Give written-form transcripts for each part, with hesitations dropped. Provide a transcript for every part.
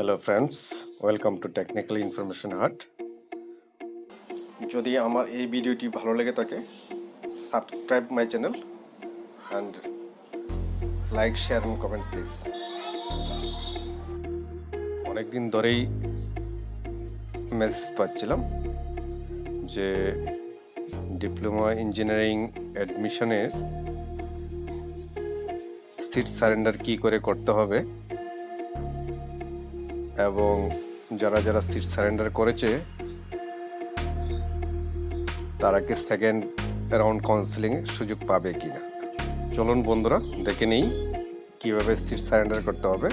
Hello friends, welcome to technical information হাট। যদি আমার এই ভিডিওটি ভালো লেগে থাকে, subscribe my channel and like, share and comment please. অনেকদিন ধরেই মেসেজ পাচ্ছিলাম যে ডিপ্লোমা ইঞ্জিনিয়ারিং অ্যাডমিশনের সিট সারেন্ডার কী করে করতে হবে এবং যারা যারা সিট সারেন্ডার করেছে তারা কি সেকেন্ড রাউন্ড কাউন্সিলিং সুযোগ পাবে কিনা। চলুন বন্ধুরা দেখে নেই কীভাবে সিট সারেন্ডার করতে হবে।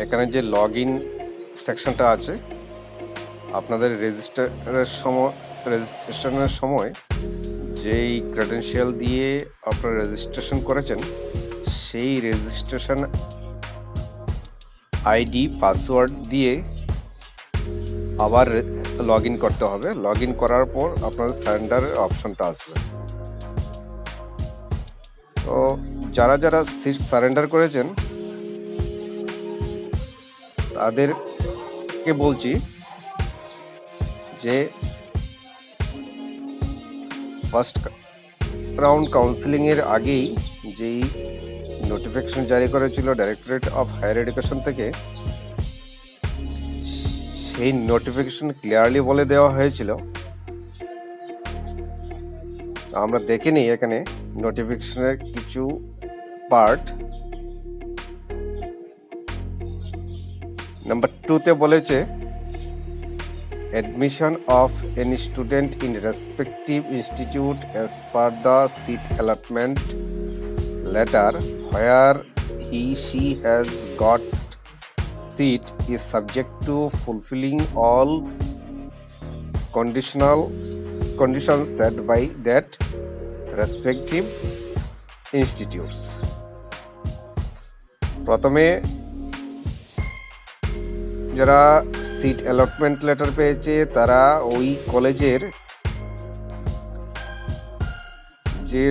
এখানে যে লগ ইন সেকশনটা আছে, আপনাদের রেজিস্ট্রেশনের সময় যেই ক্রেডেনশিয়াল দিয়ে আপনারা রেজিস্ট্রেশন করেছেন সেই রেজিস্ট্রেশন আইডি পাসওয়ার্ড দিয়ে আবার লগ ইন করতে হবে। লগ ইন করার পর আপনাদের সারেন্ডারের অপশনটা আসবে। তো যারা যারা সিট সারেন্ডার করেছেন তাদেরকে বলছি যে ফার্স্ট রাউন্ড কাউন্সিলিংয়ের আগেই যেই নোটিফিকেশন জারি করেছিল ডাইরেক্টরেট অফ হায়ার এডুকেশন থেকে, সেই নোটিফিকেশন ক্লিয়ারলি বলে দেওয়া হয়েছিল। আমরা দেখে নিই এখানে নোটিফিকেশনের কিছু পার্ট। নাম্বার 2-তে বলেছে, admission of any student in respective institute as per the seat allotment letter where he/she has got seat is subject to fulfilling all conditions set by that respective institutes. প্রথমে যারা seat allotment letter পেয়েছে তারা ওই কলেজের যে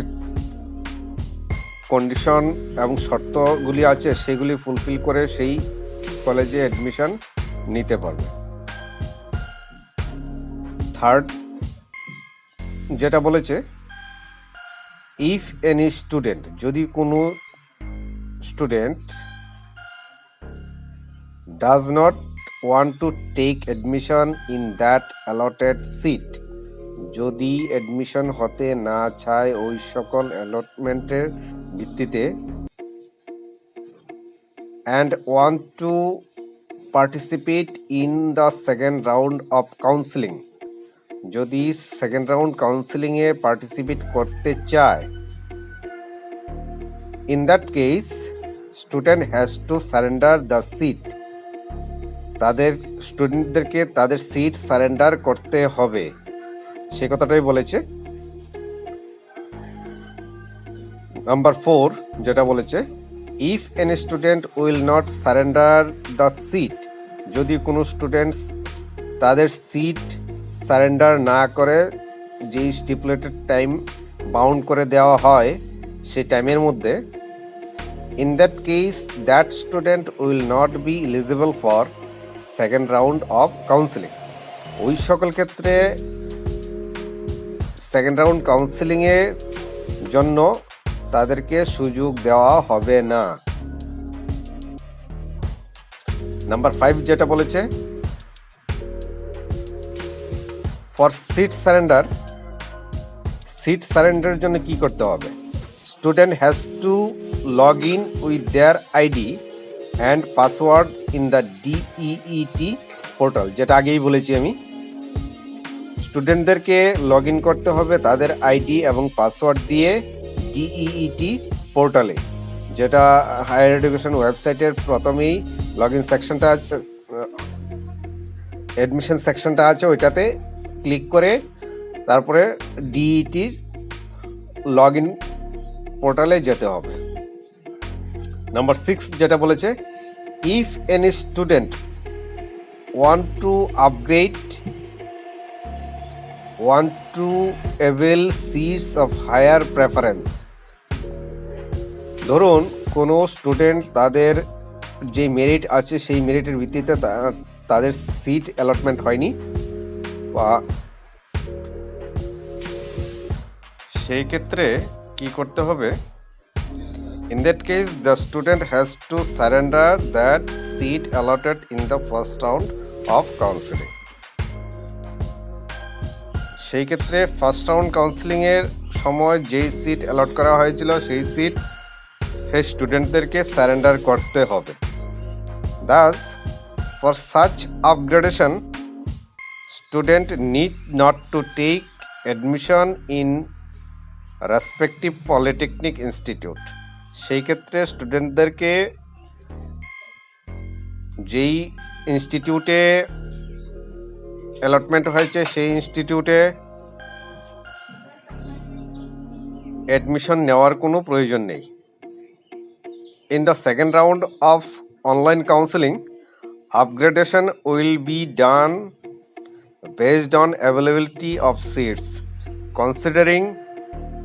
condition এবং শর্তগুলি আছে সেগুলি ফুলফিল করে সেই কলেজে অ্যাডমিশন নিতে পারবে। থার্ড যেটা বলেছে, ইফ এনি স্টুডেন্ট, যদি কোনো student does not want to take admission in that allotted seat, যদি অ্যাডমিশন হতে না চায় ওই সকল অ্যালটমেন্টের ভিত্তিতে, and want to participate in the second round of counseling, যদি সেকেন্ড রাউন্ড কাউন্সিলিংয়ে পার্টিসিপেট করতে চায়, in that case student has to surrender the seat, তাদের স্টুডেন্টদেরকে তাদের সিট সারেন্ডার করতে হবে, সে কথাটাই বলেছে। নাম্বার 4 যেটা বলেছে, if any student will not surrender the seat, যদি কোনো স্টুডেন্টস তাদের সিট সারেন্ডার না করে, যেই স্টিপুলেটেড টাইম বাউন্ড করে দেওয়া হয় সেই টাইমের মধ্যে, in that case that student will not be eligible for second round of counselling, ওই সকল ক্ষেত্রে সেকেন্ড রাউন্ড কাউন্সিলিংয়ের জন্য তাদেরকে সুযোগ দেওয়া হবে না। নাম্বার 5 যেটা বলেছে, ফর সিট সারেন্ডারের জন্য কি করতে হবে, student has to log in with their ID and password in the DEET portal, যেটা আগেই বলেছি আমি। স্টুডেন্টদেরকে লগ ইন করতে হবে তাদের আইডি এবং পাসওয়ার্ড দিয়ে DEET পোর্টালে, যেটা হায়ার এডুকেশন ওয়েবসাইটের প্রথমেই লগ ইন সেকশনটা, অ্যাডমিশন সেকশনটা আছে, ওইটাতে ক্লিক করে তারপরে DEET লগ ইন পোর্টালে যেতে হবে। নাম্বার 6 যেটা বলেছে, if any student want to avail seats of higher preference, ধরুন কোনো স্টুডেন্ট তাদের যে মেরিট আছে সেই মেরিটের ভিত্তিতে তাদের সিট অ্যালটমেন্ট হয়নি, বা সেই ক্ষেত্রে কি করতে হবে? In that case, the student has to surrender that seat allotted in the first round of counseling. সেই ক্ষেত্রে ফার্স্ট রাউন্ড কাউন্সিলিংয়ের সময় যেই সিট অ্যালট করা হয়েছিল সেই সিট সেই স্টুডেন্টদেরকে সারেন্ডার করতে হবে। Thus, for such upgradation, student need not to take admission in respective polytechnic institute. সেই ক্ষেত্রে স্টুডেন্টদেরকে যেই ইনস্টিটিউটে অ্যালটমেন্ট হয়েছে সেই ইনস্টিটিউটে অ্যাডমিশন নেওয়ার কোনো প্রয়োজন নেই। In the second round of online counselling, upgradation will be done based on availability of seats, considering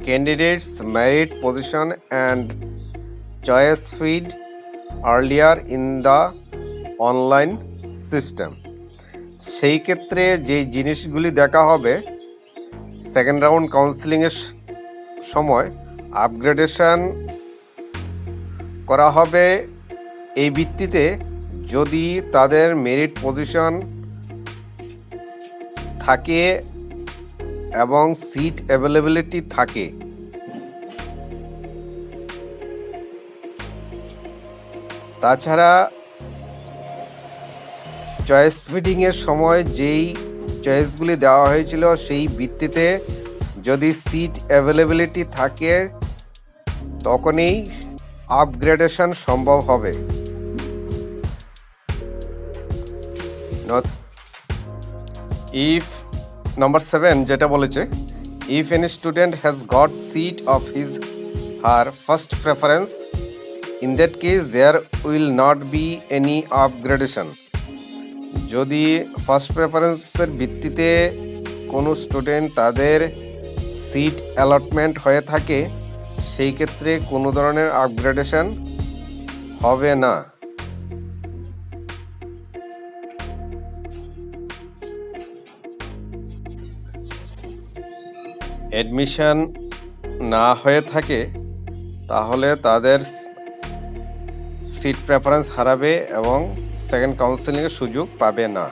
candidates' merit position and choice feed earlier in the online system. সেই ক্ষেত্রে যে জিনিসগুলি দেখা হবে সেকেন্ড রাউন্ড কাউন্সিলিংয়ের সময়, আপগ্রেডেশন করা হবে এই ভিত্তিতে যদি তাদের মেরিট পজিশন থাকে এবং সিট অ্যাভেলেবিলিটি থাকে। তাছাড়া চয়েস ফিডিংয়ের সময় যেই চয়েসগুলি দেওয়া হয়েছিল সেই ভিত্তিতে যদি সিট অ্যাভেলেবিলিটি থাকে তখনই আপগ্রেডেশন সম্ভব হবে। ইফ নাম্বার 7 যেটা বলেছে, if any student has got seat of his her first preference, in that case there will not be any upgradation. যদি ফার্স্ট প্রেফারেন্সের ভিত্তিতে কোনো স্টুডেন্ট তাদের সিট অ্যালটমেন্ট হয়ে থাকে সেই ক্ষেত্রে কোনো ধরনের আপগ্রেডেশন হবে না। অ্যাডমিশন না হয়ে থাকে তাহলে তাদের সিট প্রেফারেন্স হারাবে এবং সেকেন্ড কাউন্সেলিংয়ের সুযোগ পাবে না।